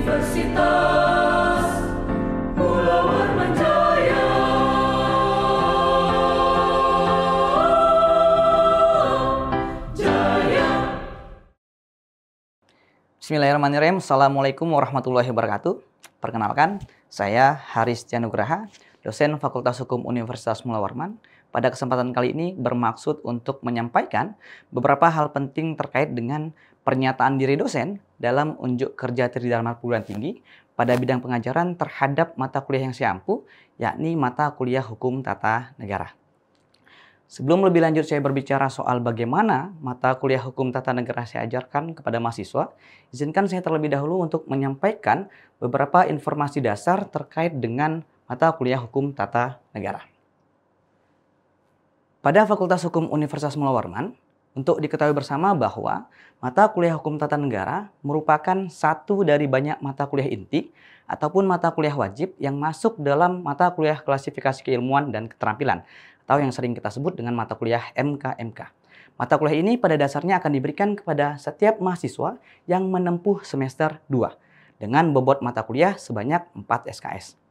Universitas Pulau Jaya. Bismillahirrahmanirrahim. Assalamualaikum warahmatullahi wabarakatuh. Perkenalkan, saya Haris Nugraha, dosen Fakultas Hukum Universitas Mula Warman. Pada kesempatan kali ini bermaksud untuk menyampaikan beberapa hal penting terkait dengan pernyataan diri dosen dalam unjuk kerja tridharma perguruan tinggi pada bidang pengajaran terhadap mata kuliah yang saya ampu, yakni mata kuliah Hukum Tata Negara. Sebelum lebih lanjut saya berbicara soal bagaimana mata kuliah Hukum Tata Negara saya ajarkan kepada mahasiswa, izinkan saya terlebih dahulu untuk menyampaikan beberapa informasi dasar terkait dengan mata kuliah Hukum Tata Negara. Pada Fakultas Hukum Universitas Mula Warman, untuk diketahui bersama bahwa mata kuliah Hukum Tata Negara merupakan satu dari banyak mata kuliah inti ataupun mata kuliah wajib yang masuk dalam mata kuliah klasifikasi keilmuan dan keterampilan atau yang sering kita sebut dengan mata kuliah MKMK. Mata kuliah ini pada dasarnya akan diberikan kepada setiap mahasiswa yang menempuh semester 2 dengan bobot mata kuliah sebanyak 4 SKS.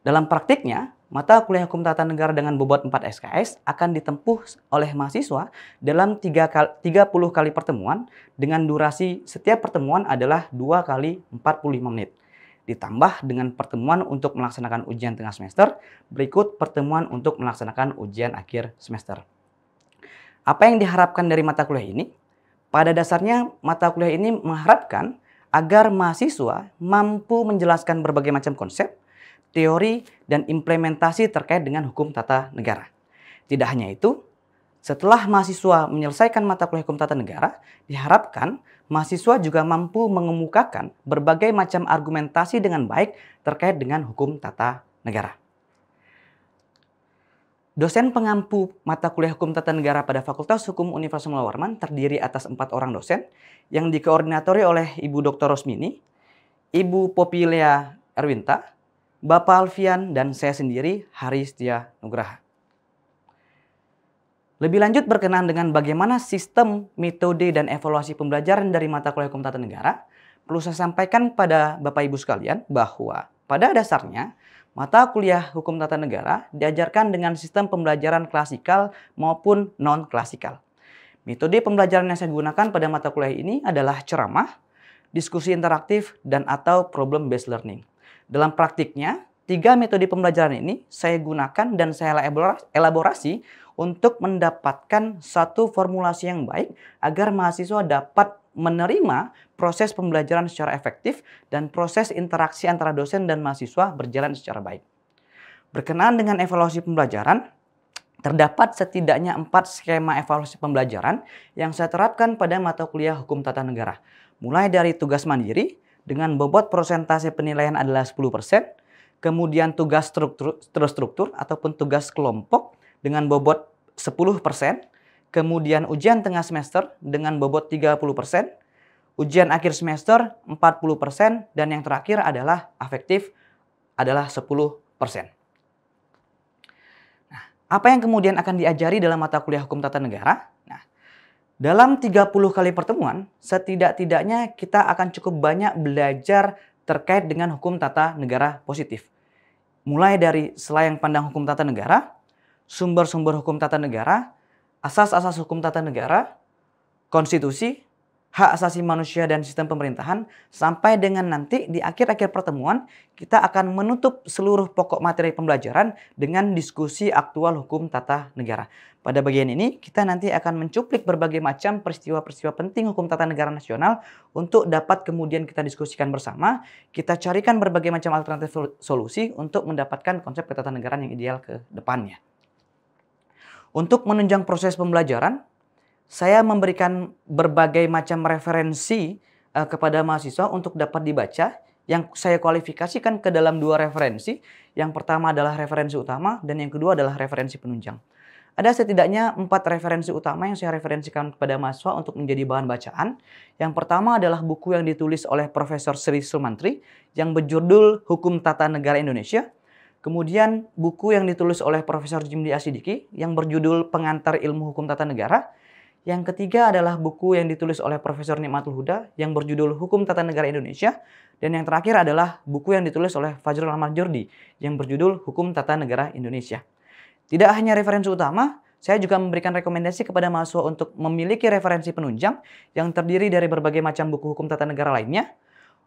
Dalam praktiknya, mata kuliah Hukum Tata Negara dengan bobot 4 SKS akan ditempuh oleh mahasiswa dalam 30 kali pertemuan dengan durasi setiap pertemuan adalah 2 kali 45 menit. Ditambah dengan pertemuan untuk melaksanakan ujian tengah semester, berikut pertemuan untuk melaksanakan ujian akhir semester. Apa yang diharapkan dari mata kuliah ini? Pada dasarnya, mata kuliah ini mengharapkan agar mahasiswa mampu menjelaskan berbagai macam konsep, teori, dan implementasi terkait dengan hukum tata negara. Tidak hanya itu, setelah mahasiswa menyelesaikan mata kuliah hukum tata negara, diharapkan mahasiswa juga mampu mengemukakan berbagai macam argumentasi dengan baik terkait dengan hukum tata negara. Dosen pengampu mata kuliah hukum tata negara pada Fakultas Hukum Universitas Mula Warman terdiri atas 4 orang dosen yang dikoordinatori oleh Ibu Dr. Rosmini, Ibu Popilea Erwinta, Bapak Alfian, dan saya sendiri, Haris Nugraha. Lebih lanjut berkenaan dengan bagaimana sistem, metode, dan evaluasi pembelajaran dari mata kuliah Hukum Tata Negara, perlu saya sampaikan pada Bapak Ibu sekalian bahwa pada dasarnya mata kuliah Hukum Tata Negara diajarkan dengan sistem pembelajaran klasikal maupun non-klasikal. Metode pembelajaran yang saya gunakan pada mata kuliah ini adalah ceramah, diskusi interaktif, dan atau problem-based learning. Dalam praktiknya, 3 metode pembelajaran ini saya gunakan dan saya elaborasi untuk mendapatkan satu formulasi yang baik agar mahasiswa dapat menerima proses pembelajaran secara efektif dan proses interaksi antara dosen dan mahasiswa berjalan secara baik. Berkenaan dengan evaluasi pembelajaran, terdapat setidaknya 4 skema evaluasi pembelajaran yang saya terapkan pada mata kuliah Hukum Tata Negara. Mulai dari tugas mandiri, dengan bobot persentase penilaian adalah 10%, kemudian tugas terstruktur ataupun tugas kelompok dengan bobot 10%, kemudian ujian tengah semester dengan bobot 30%, ujian akhir semester 40%, dan yang terakhir adalah afektif adalah 10%. Nah, apa yang kemudian akan diajari dalam mata kuliah Hukum Tata Negara? Nah, dalam 30 kali pertemuan, setidak-tidaknya kita akan cukup banyak belajar terkait dengan hukum tata negara positif. Mulai dari selayang pandang hukum tata negara, sumber-sumber hukum tata negara, asas-asas hukum tata negara, konstitusi, hak asasi manusia dan sistem pemerintahan, sampai dengan nanti di akhir-akhir pertemuan kita akan menutup seluruh pokok materi pembelajaran dengan diskusi aktual hukum tata negara. Pada bagian ini kita nanti akan mencuplik berbagai macam peristiwa-peristiwa penting hukum tata negara nasional untuk dapat kemudian kita diskusikan bersama, kita carikan berbagai macam alternatif solusi untuk mendapatkan konsep ketatanegaraan yang ideal ke depannya. Untuk menunjang proses pembelajaran, saya memberikan berbagai macam referensi kepada mahasiswa untuk dapat dibaca yang saya kualifikasikan ke dalam 2 referensi. Yang pertama adalah referensi utama dan yang kedua adalah referensi penunjang. Ada setidaknya 4 referensi utama yang saya referensikan kepada mahasiswa untuk menjadi bahan bacaan. Yang pertama adalah buku yang ditulis oleh Profesor Sri Sulmantri yang berjudul Hukum Tata Negara Indonesia. Kemudian buku yang ditulis oleh Profesor Jimli Asidiki yang berjudul Pengantar Ilmu Hukum Tata Negara. Yang ketiga adalah buku yang ditulis oleh Profesor Nikmatul Huda yang berjudul Hukum Tata Negara Indonesia. Dan yang terakhir adalah buku yang ditulis oleh Fajrul Ahmad Jordi yang berjudul Hukum Tata Negara Indonesia. Tidak hanya referensi utama, saya juga memberikan rekomendasi kepada mahasiswa untuk memiliki referensi penunjang yang terdiri dari berbagai macam buku hukum tata negara lainnya,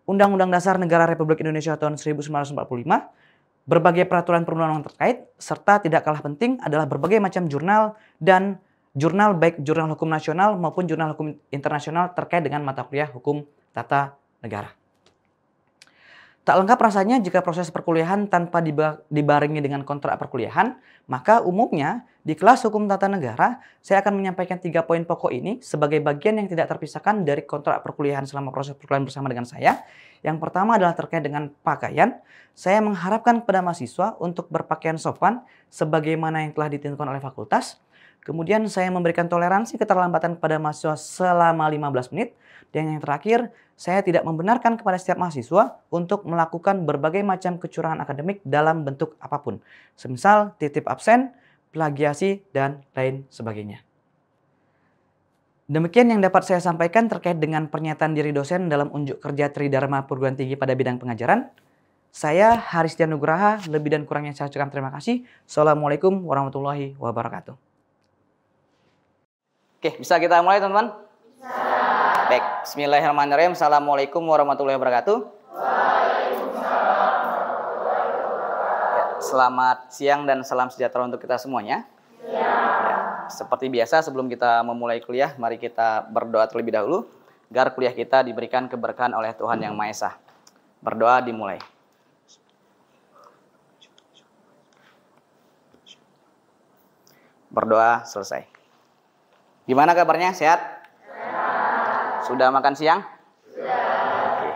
Undang-Undang Dasar Negara Republik Indonesia tahun 1945, berbagai peraturan perundang-undangan terkait, serta tidak kalah penting adalah berbagai macam jurnal dan jurnal baik jurnal hukum nasional maupun jurnal hukum internasional terkait dengan mata kuliah hukum tata negara. Tak lengkap rasanya jika proses perkuliahan tanpa dibarengi dengan kontrak perkuliahan, maka umumnya di kelas hukum tata negara saya akan menyampaikan 3 poin pokok ini sebagai bagian yang tidak terpisahkan dari kontrak perkuliahan selama proses perkuliahan bersama dengan saya. Yang pertama adalah terkait dengan pakaian. Saya mengharapkan kepada mahasiswa untuk berpakaian sopan sebagaimana yang telah ditentukan oleh fakultas. Kemudian saya memberikan toleransi keterlambatan kepada mahasiswa selama 15 menit. Dan yang terakhir, saya tidak membenarkan kepada setiap mahasiswa untuk melakukan berbagai macam kecurangan akademik dalam bentuk apapun. Semisal titip absen, plagiasi, dan lain sebagainya. Demikian yang dapat saya sampaikan terkait dengan pernyataan diri dosen dalam unjuk kerja Tridharma Perguruan Tinggi pada bidang pengajaran. Saya Haristia Nugraha, lebih dan kurangnya saya ucapkan terima kasih. Assalamualaikum warahmatullahi wabarakatuh. Oke, bisa kita mulai teman-teman? Bisa. Baik, bismillahirrahmanirrahim. Assalamualaikum warahmatullahi wabarakatuh. Waalaikumsalam warahmatullahi wabarakatuh. Ya, selamat siang dan salam sejahtera untuk kita semuanya. Ya, seperti biasa sebelum kita memulai kuliah, mari kita berdoa terlebih dahulu agar kuliah kita diberikan keberkahan oleh Tuhan Yang Maha Esa. Berdoa dimulai. Berdoa selesai. Gimana kabarnya? Sehat? Sehat. Sudah makan siang? Sudah. Oke.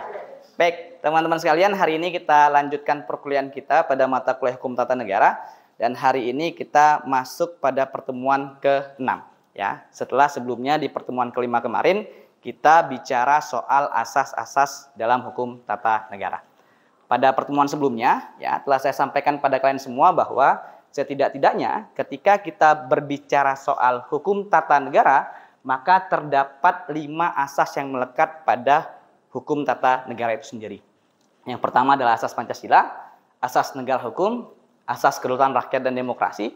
Baik, teman-teman sekalian, hari ini kita lanjutkan perkuliahan kita pada mata kuliah Hukum Tata Negara. Dan hari ini kita masuk pada pertemuan ke-6. Ya. Setelah sebelumnya di pertemuan ke-5 kemarin, kita bicara soal asas-asas dalam hukum tata negara. Pada pertemuan sebelumnya, ya, telah saya sampaikan pada kalian semua bahwa setidak-tidaknya ketika kita berbicara soal hukum tata negara, maka terdapat 5 asas yang melekat pada hukum tata negara itu sendiri. Yang pertama adalah asas Pancasila, asas negara hukum, asas kedaulatan rakyat dan demokrasi,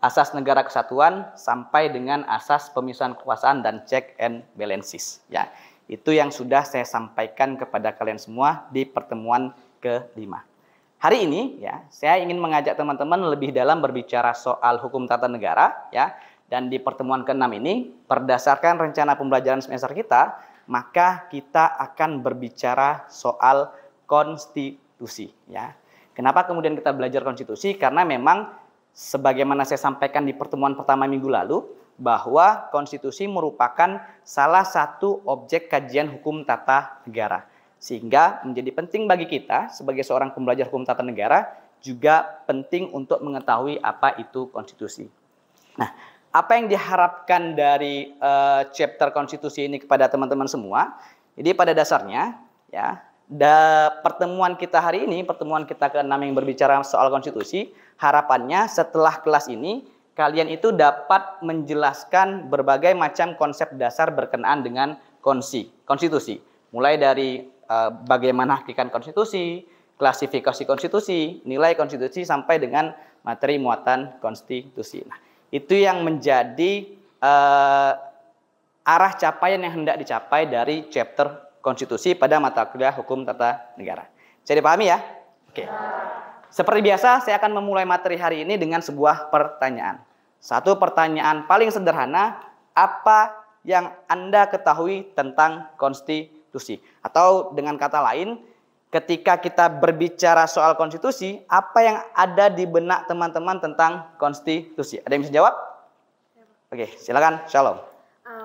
asas negara kesatuan, sampai dengan asas pemisahan kekuasaan dan check and balances. Ya, itu yang sudah saya sampaikan kepada kalian semua di pertemuan ke-5. Hari ini ya, saya ingin mengajak teman-teman lebih dalam berbicara soal hukum tata negara ya. Dan di pertemuan ke-6 ini, berdasarkan rencana pembelajaran semester kita, maka kita akan berbicara soal konstitusi ya. Kenapa kemudian kita belajar konstitusi? Karena memang sebagaimana saya sampaikan di pertemuan pertama minggu lalu, bahwa konstitusi merupakan salah satu objek kajian hukum tata negara. Sehingga menjadi penting bagi kita sebagai seorang pembelajar hukum tata negara juga penting untuk mengetahui apa itu konstitusi. Nah, apa yang diharapkan dari chapter konstitusi ini kepada teman-teman semua? Jadi pada dasarnya ya, pertemuan kita hari ini, pertemuan kita ke-6 yang berbicara soal konstitusi, harapannya setelah kelas ini kalian itu dapat menjelaskan berbagai macam konsep dasar berkenaan dengan konstitusi. Mulai dari bagaimana hakikat konstitusi, klasifikasi konstitusi, nilai konstitusi, sampai dengan materi muatan konstitusi. Nah, itu yang menjadi arah capaian yang hendak dicapai dari chapter konstitusi pada mata kuliah hukum tata negara. Bisa dipahami ya? Oke. Seperti biasa, saya akan memulai materi hari ini dengan sebuah pertanyaan. Satu pertanyaan paling sederhana, apa yang Anda ketahui tentang konstitusi? Atau dengan kata lain, ketika kita berbicara soal konstitusi, apa yang ada di benak teman-teman tentang konstitusi? Ada yang bisa jawab? Oke, silakan. Shalom.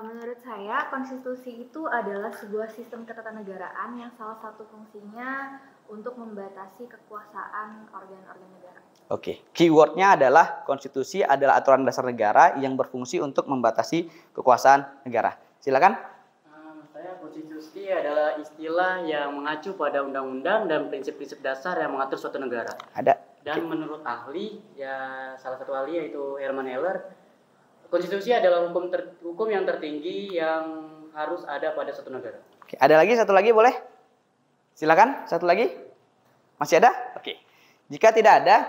Menurut saya, konstitusi itu adalah sebuah sistem ketatanegaraan yang salah satu fungsinya untuk membatasi kekuasaan organ-organ negara. Oke, keywordnya adalah konstitusi adalah aturan dasar negara yang berfungsi untuk membatasi kekuasaan negara. Silakan. Konstitusi adalah istilah yang mengacu pada undang-undang dan prinsip-prinsip dasar yang mengatur suatu negara. Ada. Dan menurut ahli, ya salah satu ahli yaitu Herman Heller, Konstitusi adalah hukum yang tertinggi yang harus ada pada suatu negara. Oke, ada lagi satu lagi boleh? Silakan, satu lagi. Masih ada? Oke. Jika tidak ada,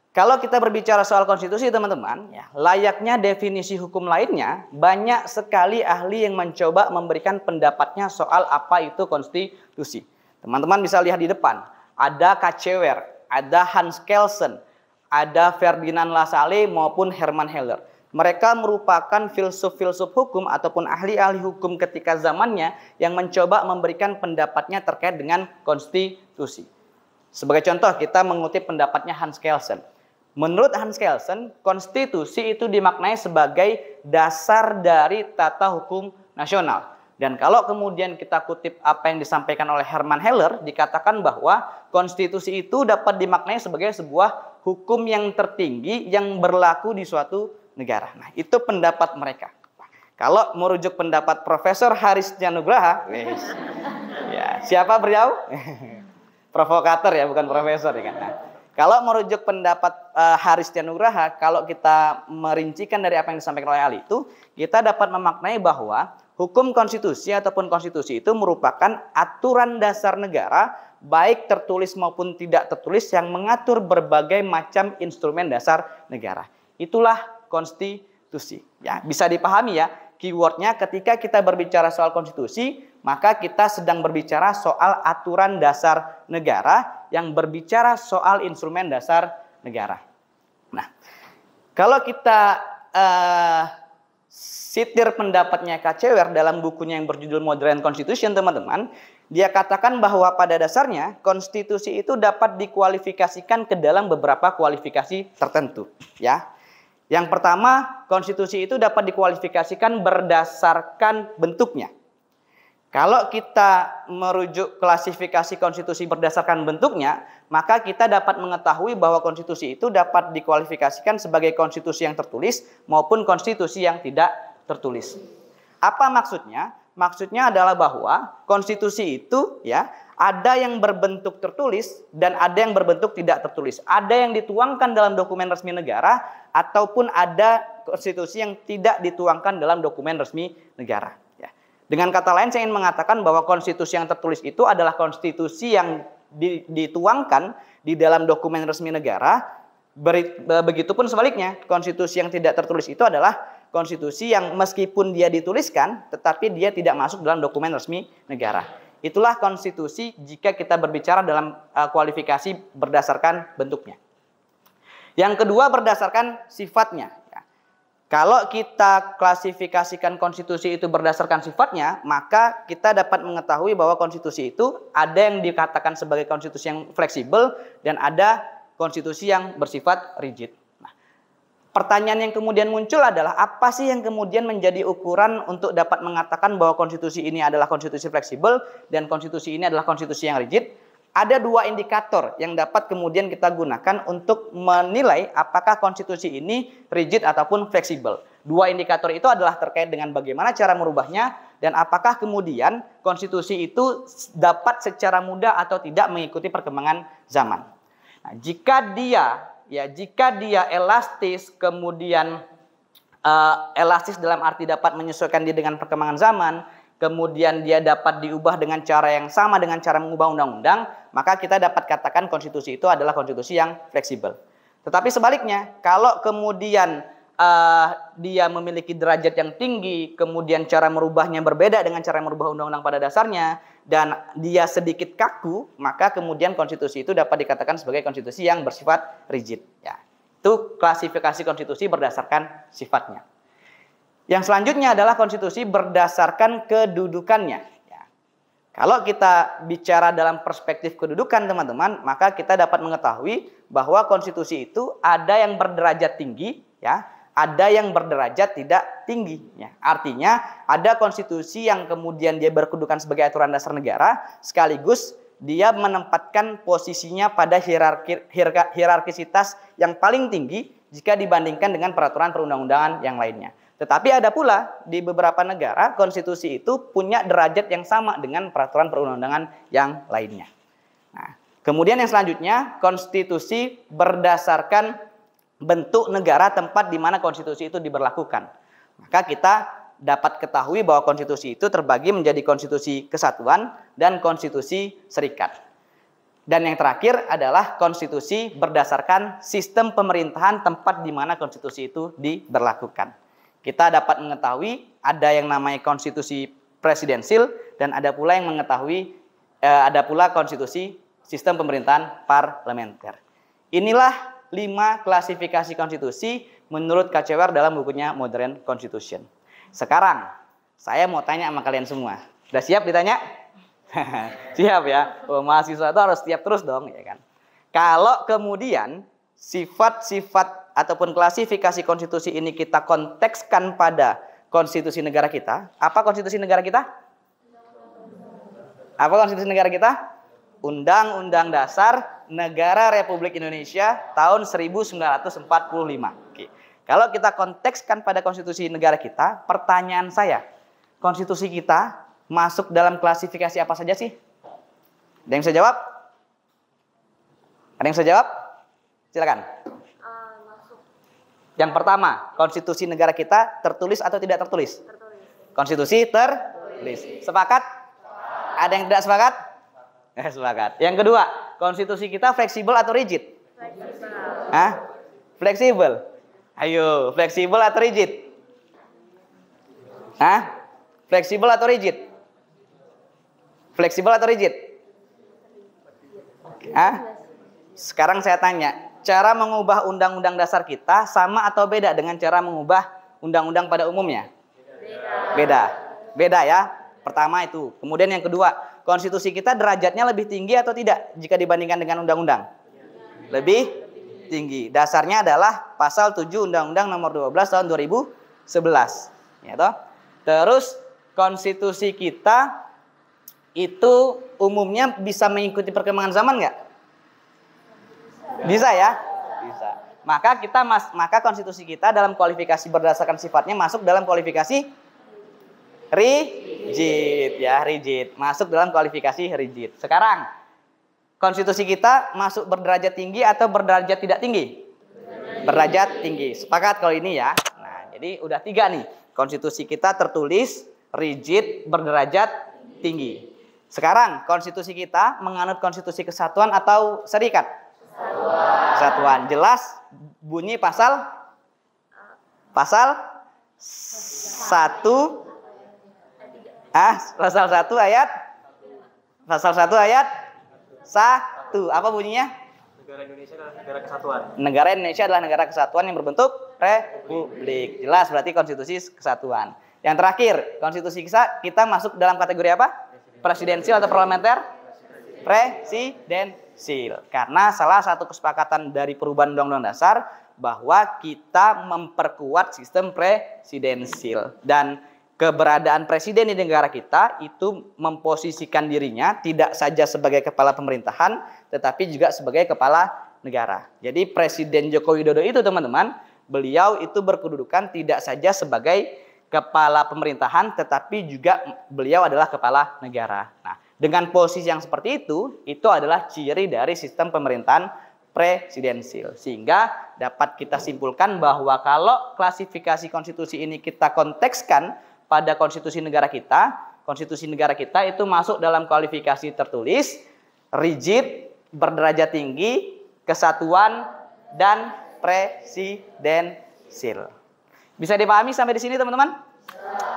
kalau kita berbicara soal konstitusi teman-teman, ya, layaknya definisi hukum lainnya, banyak sekali ahli yang mencoba memberikan pendapatnya soal apa itu konstitusi. Teman-teman bisa lihat di depan, ada Cacewer, ada Hans Kelsen, ada Ferdinand Lassalle maupun Hermann Heller. Mereka merupakan filsuf-filsuf hukum ataupun ahli-ahli hukum ketika zamannya yang mencoba memberikan pendapatnya terkait dengan konstitusi. Sebagai contoh, kita mengutip pendapatnya Hans Kelsen. Menurut Hans Kelsen, konstitusi itu dimaknai sebagai dasar dari tata hukum nasional. Dan kalau kemudian kita kutip apa yang disampaikan oleh Hermann Heller, dikatakan bahwa konstitusi itu dapat dimaknai sebagai sebuah hukum yang tertinggi yang berlaku di suatu negara. Nah, itu pendapat mereka. Kalau merujuk pendapat Profesor Harisnya Nugraha, ya, siapa beliau? Provokator ya, bukan profesor ya kan. Nah, kalau merujuk pendapat Harisnya Nugraha, kalau kita merincikan dari apa yang disampaikan oleh ahli itu, kita dapat memaknai bahwa hukum konstitusi ataupun konstitusi itu merupakan aturan dasar negara, baik tertulis maupun tidak tertulis, yang mengatur berbagai macam instrumen dasar negara. Itulah konstitusi. Ya, bisa dipahami ya, keywordnya ketika kita berbicara soal konstitusi, maka kita sedang berbicara soal aturan dasar negara yang berbicara soal instrumen dasar negara. Nah, kalau kita sitir pendapatnya Cacewer dalam bukunya yang berjudul Modern Constitution, teman-teman, dia katakan bahwa pada dasarnya konstitusi itu dapat dikualifikasikan ke dalam beberapa kualifikasi tertentu, ya. Yang pertama, konstitusi itu dapat dikualifikasikan berdasarkan bentuknya. Kalau kita merujuk klasifikasi konstitusi berdasarkan bentuknya, maka kita dapat mengetahui bahwa konstitusi itu dapat dikualifikasikan sebagai konstitusi yang tertulis maupun konstitusi yang tidak tertulis. Apa maksudnya? Maksudnya adalah bahwa konstitusi itu ya ada yang berbentuk tertulis dan ada yang berbentuk tidak tertulis. Ada yang dituangkan dalam dokumen resmi negara ataupun ada konstitusi yang tidak dituangkan dalam dokumen resmi negara. Ya. Dengan kata lain, saya ingin mengatakan bahwa konstitusi yang tertulis itu adalah konstitusi yang dituangkan di dalam dokumen resmi negara. Begitupun sebaliknya, konstitusi yang tidak tertulis itu adalah konstitusi yang meskipun dia dituliskan, tetapi dia tidak masuk dalam dokumen resmi negara. Itulah konstitusi jika kita berbicara dalam kualifikasi berdasarkan bentuknya. Yang kedua, berdasarkan sifatnya. Kalau kita klasifikasikan konstitusi itu berdasarkan sifatnya, maka kita dapat mengetahui bahwa konstitusi itu ada yang dikatakan sebagai konstitusi yang fleksibel dan ada konstitusi yang bersifat rigid. Nah, pertanyaan yang kemudian muncul adalah apa sih yang kemudian menjadi ukuran untuk dapat mengatakan bahwa konstitusi ini adalah konstitusi fleksibel dan konstitusi ini adalah konstitusi yang rigid? Ada dua indikator yang dapat kemudian kita gunakan untuk menilai apakah konstitusi ini rigid ataupun fleksibel. Dua indikator itu adalah terkait dengan bagaimana cara merubahnya dan apakah kemudian konstitusi itu dapat secara mudah atau tidak mengikuti perkembangan zaman. Nah, jika dia elastis, kemudian elastis dalam arti dapat menyesuaikan diri dengan perkembangan zaman, kemudian dia dapat diubah dengan cara yang sama dengan cara mengubah undang-undang, maka kita dapat katakan konstitusi itu adalah konstitusi yang fleksibel. Tetapi sebaliknya, kalau kemudian dia memiliki derajat yang tinggi, kemudian cara merubahnya berbeda dengan cara merubah undang-undang pada dasarnya, dan dia sedikit kaku, maka kemudian konstitusi itu dapat dikatakan sebagai konstitusi yang bersifat rigid. Ya, itu klasifikasi konstitusi berdasarkan sifatnya. Yang selanjutnya adalah konstitusi berdasarkan kedudukannya. Ya. Kalau kita bicara dalam perspektif kedudukan, teman-teman, maka kita dapat mengetahui bahwa konstitusi itu ada yang berderajat tinggi, ya, ada yang berderajat tidak tinggi. Ya. Artinya ada konstitusi yang kemudian dia berkedudukan sebagai aturan dasar negara, sekaligus dia menempatkan posisinya pada hierarkisitas yang paling tinggi jika dibandingkan dengan peraturan perundang-undangan yang lainnya. Tetapi ada pula di beberapa negara konstitusi itu punya derajat yang sama dengan peraturan perundang-undangan yang lainnya. Nah, kemudian yang selanjutnya konstitusi berdasarkan bentuk negara tempat di mana konstitusi itu diberlakukan. Maka kita dapat ketahui bahwa konstitusi itu terbagi menjadi konstitusi kesatuan dan konstitusi serikat. Dan yang terakhir adalah konstitusi berdasarkan sistem pemerintahan tempat di mana konstitusi itu diberlakukan. Kita dapat mengetahui ada yang namanya konstitusi presidensil dan ada pula yang mengetahui ada pula konstitusi sistem pemerintahan parlementer. Inilah 5 klasifikasi konstitusi menurut KCWR dalam bukunya Modern Constitution. Sekarang saya mau tanya sama kalian semua. Sudah siap ditanya? Siap ya. Oh, mahasiswa itu harus siap terus dong, ya kan? Kalau kemudian sifat-sifat ataupun klasifikasi konstitusi ini kita kontekskan pada konstitusi negara kita, apa konstitusi negara kita? Apa konstitusi negara kita? Undang-Undang Dasar Negara Republik Indonesia tahun 1945. Oke. Kalau kita kontekskan pada konstitusi negara kita, pertanyaan saya, konstitusi kita masuk dalam klasifikasi apa saja sih? Ada yang bisa jawab? Ada yang bisa jawab? Silakan. Masuk. Yang pertama, konstitusi negara kita tertulis atau tidak tertulis? Tertulis. Konstitusi tertulis. Sepakat? Ada yang tidak sepakat? Sepakat. Yang kedua, konstitusi kita fleksibel atau rigid? Fleksibel. Hah? Fleksibel. Ayo, fleksibel atau rigid? Hah? Fleksibel atau rigid? Fleksibel atau rigid? Hah? Sekarang saya tanya, cara mengubah undang-undang dasar kita sama atau beda dengan cara mengubah undang-undang pada umumnya? Beda. Beda ya. Pertama itu. Kemudian yang kedua, konstitusi kita derajatnya lebih tinggi atau tidak jika dibandingkan dengan undang-undang? Lebih tinggi. Dasarnya adalah pasal 7 Undang-Undang Nomor 12 tahun 2011. Ya toh? Terus konstitusi kita itu umumnya bisa mengikuti perkembangan zaman nggak? Bisa ya? Bisa. Maka konstitusi kita dalam kualifikasi berdasarkan sifatnya masuk dalam kualifikasi rigid ya, rigid. Masuk dalam kualifikasi rigid. Sekarang konstitusi kita masuk berderajat tinggi atau berderajat tidak tinggi? Berderajat tinggi. Sepakat kalau ini ya. Nah, jadi udah 3 nih. Konstitusi kita tertulis, rigid, berderajat tinggi. Sekarang konstitusi kita menganut konstitusi kesatuan atau serikat? Kesatuan. Jelas bunyi pasal 1 pasal 1 ayat 1. Apa bunyinya? Negara Indonesia adalah negara kesatuan. Negara Indonesia adalah negara kesatuan yang berbentuk republik. Jelas berarti konstitusi kesatuan. Yang terakhir, konstitusi kita masuk dalam kategori apa? Presidensial atau parlementer? Presidensial. Karena salah satu kesepakatan dari perubahan Undang-Undang Dasar bahwa kita memperkuat sistem presidensial. Dan keberadaan presiden di negara kita itu memposisikan dirinya tidak saja sebagai kepala pemerintahan, tetapi juga sebagai kepala negara. Jadi Presiden Joko Widodo itu teman-teman, beliau itu berkedudukan tidak saja sebagai kepala pemerintahan, tetapi juga beliau adalah kepala negara. Nah, dengan posisi yang seperti itu adalah ciri dari sistem pemerintahan presidensil. Sehingga dapat kita simpulkan bahwa kalau klasifikasi konstitusi ini kita kontekskan pada konstitusi negara kita itu masuk dalam kualifikasi tertulis, rigid, berderajat tinggi, kesatuan, dan presidensil. Bisa dipahami sampai di sini teman-teman?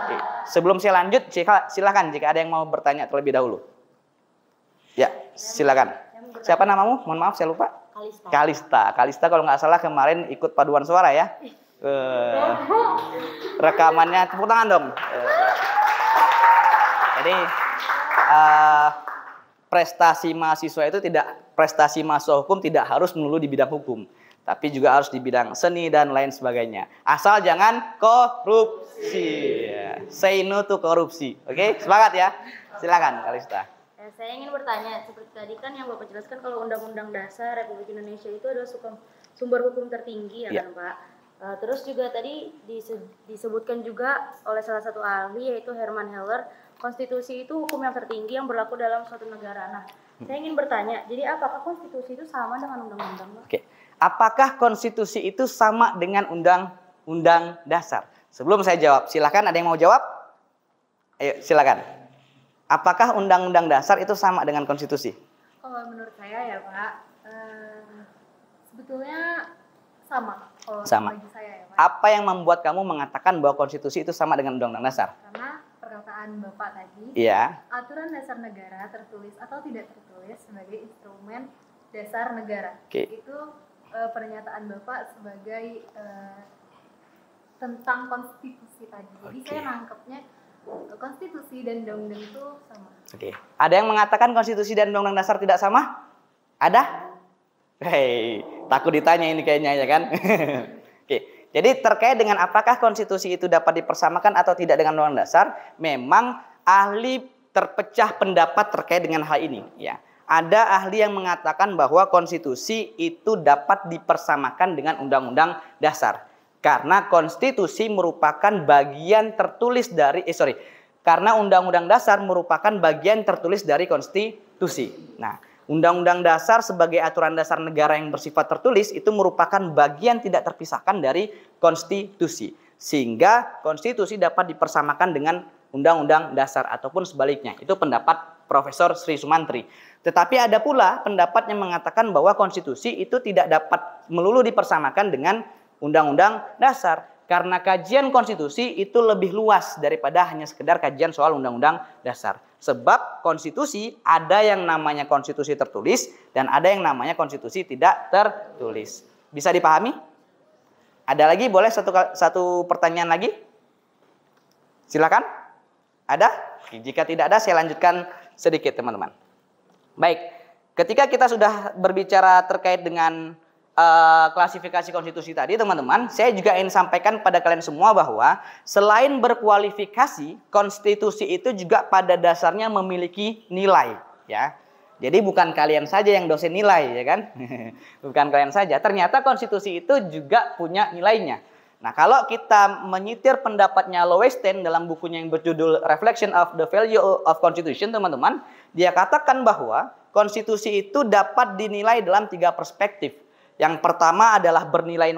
Oke. Sebelum saya lanjut, silakan jika ada yang mau bertanya terlebih dahulu. Ya, silakan. Siapa namamu? Mohon maaf saya lupa. Kalista kalau nggak salah kemarin ikut paduan suara ya. Rekamannya tepuk tangan dong. Jadi prestasi mahasiswa hukum tidak harus melulu di bidang hukum, tapi juga harus di bidang seni dan lain sebagainya. Asal jangan korupsi. Say no to korupsi. Oke, semangat ya. Silakan Kalista. Saya ingin bertanya, seperti tadi kan yang Bapak jelaskan kalau Undang-Undang Dasar Republik Indonesia itu adalah sumber hukum tertinggi ya kan Pak? Terus juga tadi disebutkan juga oleh salah satu ahli yaitu Herman Heller, konstitusi itu hukum yang tertinggi yang berlaku dalam suatu negara. Nah, saya ingin bertanya, jadi apakah konstitusi itu sama dengan undang-undang? Oke. apakah konstitusi itu sama dengan undang-undang dasar? Sebelum saya jawab, silakan ada yang mau jawab? Ayo, silakan. Apakah undang-undang dasar itu sama dengan konstitusi? Kalau menurut saya ya Pak, sebetulnya sama. Kalau Sama. bagi saya ya Pak. Apa yang membuat kamu mengatakan bahwa konstitusi itu sama dengan undang-undang dasar? Karena perkataan Bapak tadi, Iya. aturan dasar negara tertulis atau tidak tertulis sebagai instrumen dasar negara. Oke. Itu pernyataan Bapak sebagai tentang konstitusi tadi. Jadi Oke. saya nangkepnya konstitusi dan undang-undang itu sama. Oke. Ada yang mengatakan konstitusi dan undang-undang dasar tidak sama? Ada? Hei, takut ditanya ini kayaknya ya kan? Oke. Jadi terkait dengan apakah konstitusi itu dapat dipersamakan atau tidak dengan undang-undang dasar, memang ahli terpecah pendapat terkait dengan hal ini, ya. Ada ahli yang mengatakan bahwa konstitusi itu dapat dipersamakan dengan undang-undang dasar. Karena konstitusi merupakan bagian tertulis dari karena undang-undang dasar merupakan bagian tertulis dari konstitusi. Nah, undang-undang dasar sebagai aturan dasar negara yang bersifat tertulis itu merupakan bagian tidak terpisahkan dari konstitusi. Sehingga konstitusi dapat dipersamakan dengan undang-undang dasar ataupun sebaliknya. Itu pendapat Profesor Sri Sumantri. Tetapi ada pula pendapat yang mengatakan bahwa konstitusi itu tidak dapat melulu dipersamakan dengan undang-undang dasar. Karena kajian konstitusi itu lebih luas daripada hanya sekedar kajian soal undang-undang dasar. Sebab konstitusi ada yang namanya konstitusi tertulis dan ada yang namanya konstitusi tidak tertulis. Bisa dipahami? Ada lagi? Boleh satu pertanyaan lagi? Silakan. Ada? Jika tidak ada, saya lanjutkan sedikit teman-teman. Baik, ketika kita sudah berbicara terkait dengan klasifikasi konstitusi tadi teman-teman, saya juga ingin sampaikan pada kalian semua bahwa selain berkualifikasi, konstitusi itu juga pada dasarnya memiliki nilai, ya. Jadi bukan kalian saja yang dosen nilai, ya kan? Bukan kalian saja. Ternyata konstitusi itu juga punya nilainya. Nah, kalau kita menyitir pendapatnya Lowenstein dalam bukunya yang berjudul Reflection of the Value of Constitution, teman-teman, dia katakan bahwa konstitusi itu dapat dinilai dalam 3 perspektif. Yang pertama adalah bernilai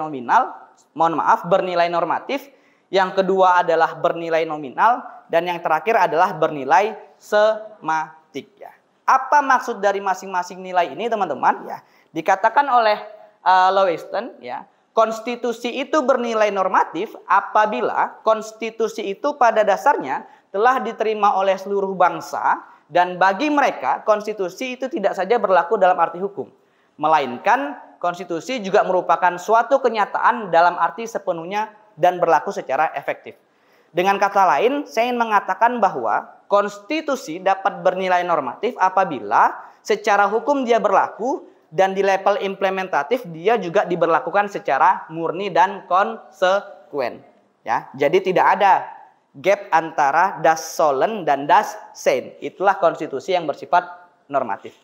bernilai normatif. Yang kedua adalah bernilai nominal. Dan yang terakhir adalah bernilai sematik. Ya. Apa maksud dari masing-masing nilai ini teman-teman? Ya, dikatakan oleh Lowenstein, ya, konstitusi itu bernilai normatif apabila konstitusi itu pada dasarnya telah diterima oleh seluruh bangsa. Dan bagi mereka konstitusi itu tidak saja berlaku dalam arti hukum. Melainkan konstitusi juga merupakan suatu kenyataan dalam arti sepenuhnya dan berlaku secara efektif. Dengan kata lain, saya ingin mengatakan bahwa konstitusi dapat bernilai normatif apabila secara hukum dia berlaku dan di level implementatif dia juga diberlakukan secara murni dan konsekuen. Ya, jadi tidak ada gap antara das Sollen dan das Sein. Itulah konstitusi yang bersifat normatif.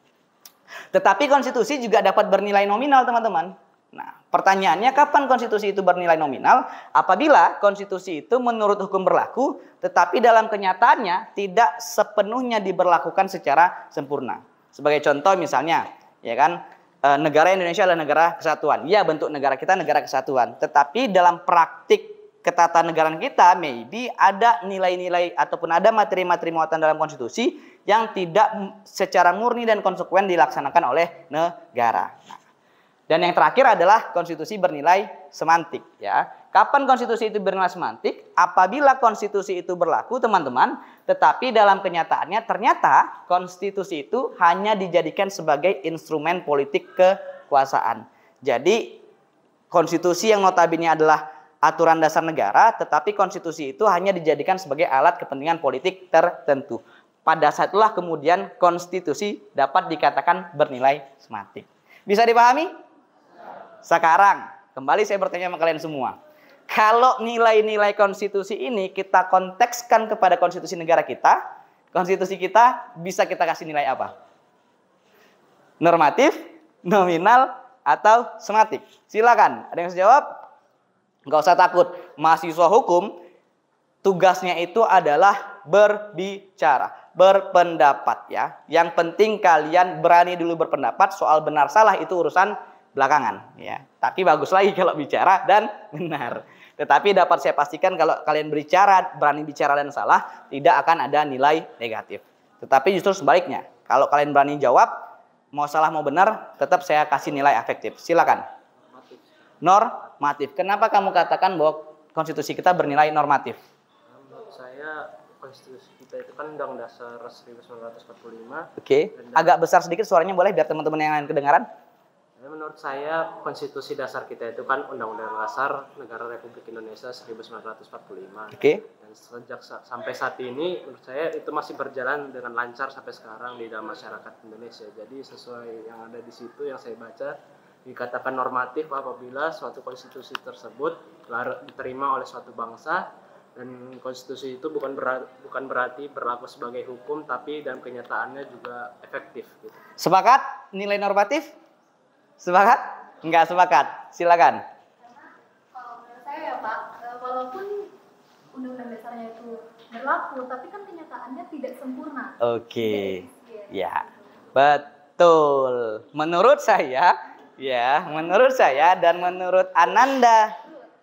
Tetapi konstitusi juga dapat bernilai nominal, teman-teman. Nah, pertanyaannya kapan konstitusi itu bernilai nominal? Apabila konstitusi itu menurut hukum berlaku, tetapi dalam kenyataannya tidak sepenuhnya diberlakukan secara sempurna. Sebagai contoh misalnya, ya kan, negara Indonesia adalah negara kesatuan. Ya, bentuk negara kita negara kesatuan. Tetapi dalam praktik ketatanegaraan kita, maybe ada nilai-nilai ataupun ada materi-materi muatan dalam konstitusi yang tidak secara murni dan konsekuen dilaksanakan oleh negara. Nah, dan yang terakhir adalah konstitusi bernilai semantik. Ya, kapan konstitusi itu bernilai semantik? Apabila konstitusi itu berlaku, teman-teman, tetapi dalam kenyataannya ternyata konstitusi itu hanya dijadikan sebagai instrumen politik kekuasaan. Jadi konstitusi yang notabene adalah aturan dasar negara, tetapi konstitusi itu hanya dijadikan sebagai alat kepentingan politik tertentu. Pada saat itulah kemudian konstitusi dapat dikatakan bernilai semantik. Bisa dipahami? Sekarang, kembali saya bertanya sama kalian semua. Kalau nilai-nilai konstitusi ini kita kontekskan kepada konstitusi negara kita, konstitusi kita bisa kita kasih nilai apa? Normatif, nominal, atau sematik? Silakan, ada yang bisa jawab? Nggak usah takut, mahasiswa hukum tugasnya itu adalah berbicara, berpendapat ya. Yang penting kalian berani dulu berpendapat, soal benar salah itu urusan belakangan ya. Tapi bagus lagi kalau bicara dan benar. Tetapi dapat saya pastikan kalau kalian berbicara, berani bicara dan salah, tidak akan ada nilai negatif. Tetapi justru sebaliknya, kalau kalian berani jawab, mau salah mau benar, tetap saya kasih nilai efektif. Silakan. Normatif. Kenapa kamu katakan bahwa konstitusi kita bernilai normatif? Menurut saya konstitusi kita itu kan Undang Dasar 1945. Oke. Agak besar sedikit suaranya boleh biar teman-teman yang lain kedengaran. Menurut saya konstitusi dasar kita itu kan Undang-Undang Dasar Negara Republik Indonesia 1945. Oke. Dan sejak sampai saat ini menurut saya itu masih berjalan dengan lancar sampai sekarang di dalam masyarakat Indonesia. Jadi sesuai yang ada di situ yang saya baca dikatakan normatif apabila suatu konstitusi tersebut diterima oleh suatu bangsa dan konstitusi itu bukan berarti berlaku sebagai hukum tapi dalam kenyataannya juga efektif gitu. Sepakat nilai normatif? Sepakat? Enggak sepakat. Silakan. Kalau menurut saya ya Pak, walaupun undang-undang dasarnya itu berlaku, tapi kan kenyataannya tidak sempurna. Oke. Ya, betul. Menurut saya dan menurut Ananda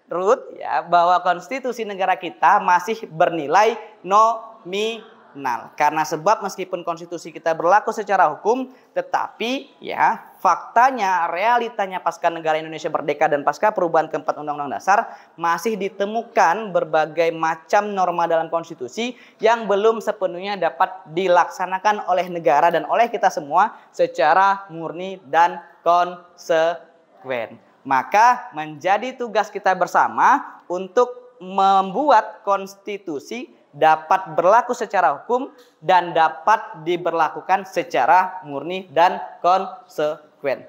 Ruth ya, bahwa konstitusi negara kita masih bernilai nominal. Karena sebab meskipun konstitusi kita berlaku secara hukum, tetapi ya faktanya, realitanya pasca negara Indonesia merdeka dan pasca perubahan keempat Undang-Undang Dasar masih ditemukan berbagai macam norma dalam konstitusi yang belum sepenuhnya dapat dilaksanakan oleh negara dan oleh kita semua secara murni dan konsekuen. Maka menjadi tugas kita bersama untuk membuat konstitusi dapat berlaku secara hukum dan dapat diberlakukan secara murni dan konsekuen.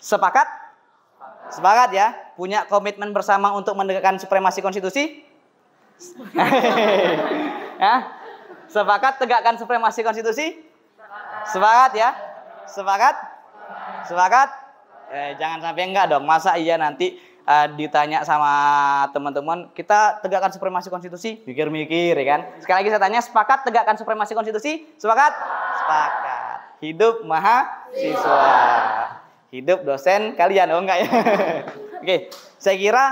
Sepakat? Sepakat ya? Punya komitmen bersama untuk menegakkan supremasi konstitusi? Ya? Sepakat tegakkan supremasi konstitusi? Sepakat ya? Sepakat? Sepakat? Jangan sampai enggak dong. Masa iya nanti ditanya sama teman-teman, kita tegakkan supremasi konstitusi, mikir-mikir ya kan. Sekali lagi saya tanya, sepakat tegakkan supremasi konstitusi? Sepakat? Sepakat. Hidup mahasiswa, hidup dosen kalian, oh enggak ya? Oke, saya kira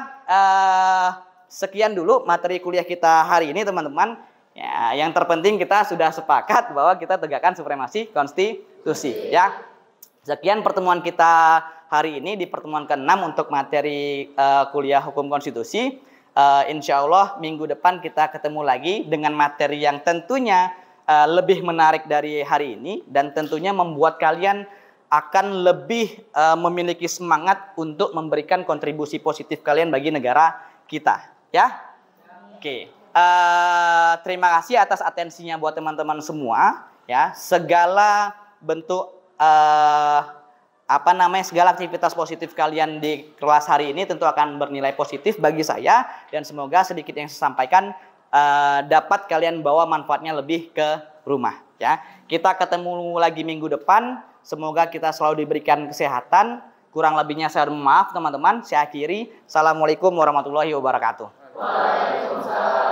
sekian dulu materi kuliah kita hari ini teman-teman. Ya, yang terpenting kita sudah sepakat bahwa kita tegakkan supremasi konstitusi ya. Sekian pertemuan kita hari ini di pertemuan ke-6 untuk materi kuliah hukum konstitusi. Insya Allah minggu depan kita ketemu lagi dengan materi yang tentunya lebih menarik dari hari ini dan tentunya membuat kalian akan lebih memiliki semangat untuk memberikan kontribusi positif kalian bagi negara kita ya. Oke. Terima kasih atas atensinya buat teman-teman semua ya. Segala bentuk segala aktivitas positif kalian di kelas hari ini tentu akan bernilai positif bagi saya dan semoga sedikit yang saya sampaikan dapat kalian bawa manfaatnya lebih ke rumah ya. Kita ketemu lagi minggu depan. Semoga kita selalu diberikan kesehatan. Kurang lebihnya saya mohon maaf teman-teman. Saya akhiri. Assalamualaikum warahmatullahi wabarakatuh. Waalaikumsalam.